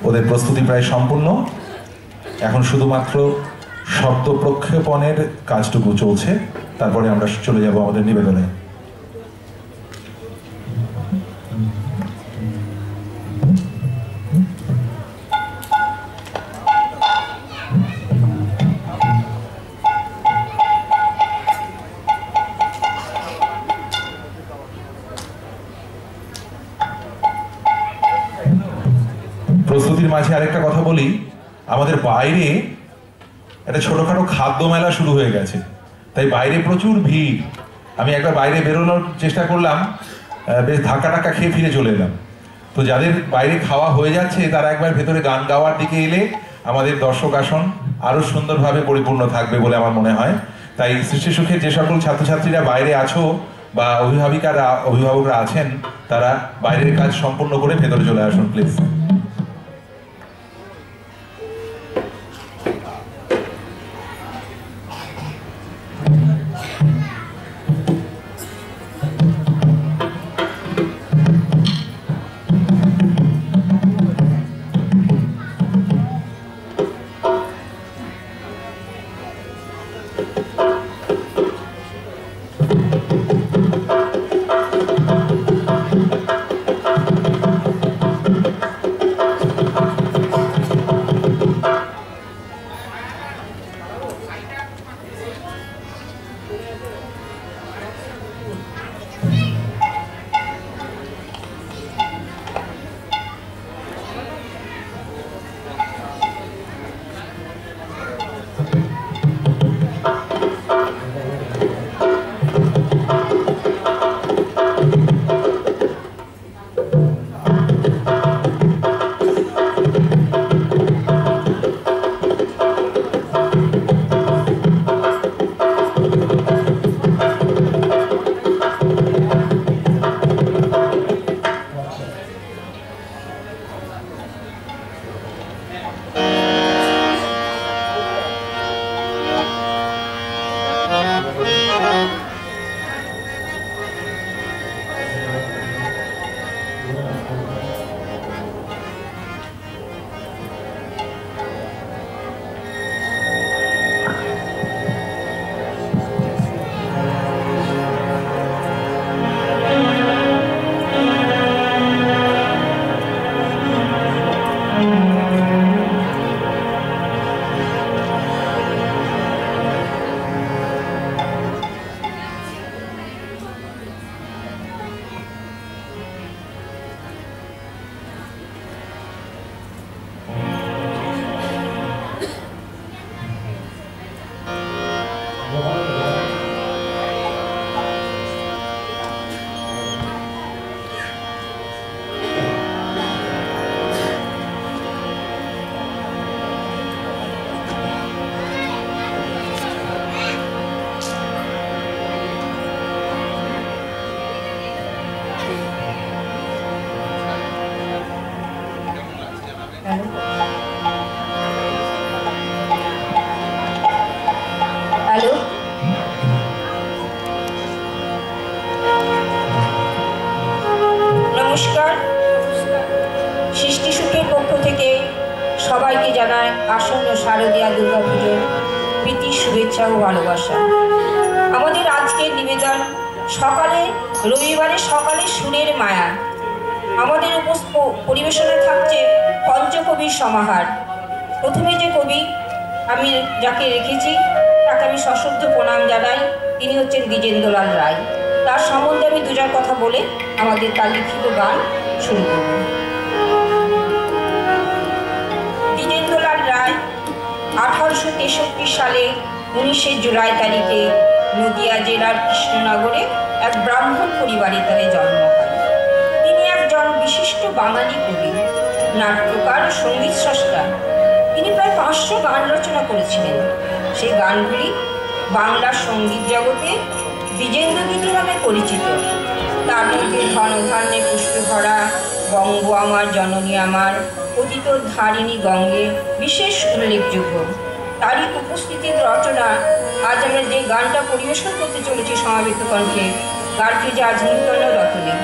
ওদের প্রস্তুতি প্রায় সম্পূর্ণ। এখন শুধুমাত্র শব্দ প্রক্ষেপণের কাজটুকু চলছে, তারপরে আমরা চলে যাব আমাদের নিবেদনে। প্রস্তুতির মাঝে আরেকটা কথা বলি, আমাদের বাইরে একটা ছোটখাটো খাদ্য মেলা শুরু হয়ে গেছে, তাই বাইরে প্রচুর ভিড়। আমি একবার বাইরে বেরোনোর চেষ্টা করলাম, বেশ ধাক্কা টাক্কা খেয়ে ফিরে চলে এলাম। তো যাদের বাইরে খাওয়া হয়ে যাচ্ছে তারা একবার ভেতরে গান গাওয়ার দিকে এলে আমাদের দর্শক আসন আরো সুন্দরভাবে পরিপূর্ণ থাকবে বলে আমার মনে হয়। তাই সৃষ্টি সুখের যে সকল ছাত্রছাত্রীরা বাইরে আছো বা অভিভাবকরা আছেন, তারা বাইরের কাজ সম্পূর্ণ করে ভেতরে চলে আসুন প্লিজ। সবাইকে জানায় আসন্ন শারদীয়া দুর্গাপুজোর প্রীতি শুভেচ্ছা ও ভালোবাসা। আমাদের আজকের নিবেদন রবিবারে সকালে সুরের মায়া। আমাদের পরিবেশনে থাকছে পঞ্চকবির সমাহার। প্রথমে যে কবি আমি যাকে রেখেছি তাকে আমি সশ্রদ্ধ প্রণাম জানাই, তিনি হচ্ছেন দ্বিজেন্দ্রলাল রায়। তার সম্বন্ধে আমি দুজার কথা বলে আমাদের তার লিখিত গান শুরু করব। দ্বিজেন্দ্রলাল রায় 1863 সালে 19শে জুলাই তারিখে নদিয়া জেলার কৃষ্ণনগরে এক ব্রাহ্মণ পরিবারে তার জন্ম হয়। তিনি একজন বিশিষ্ট বাঙালি কবি, নাট্যকার, সঙ্গীত স্রষ্টা। তিনি প্রায় 500 গান রচনা করেছিলেন। সেই গানগুলি বাংলার সঙ্গীত জগতে দ্বিজেন্দ্র গীতি নামে পরিচিত। তার মধ্যে ধনধান্যে পুষ্পভরা, বঙ্গ আমার জননী আমার, পতিত ধারিণী গঙ্গে বিশেষ উল্লেখযোগ্য। তারই উপস্থিতির রচনা আজ আমরা যে গানটা পরিবেশন করতে চলেছি সমাবেত কণ্ঠে, গানটি যে আজ নূতন রচনা।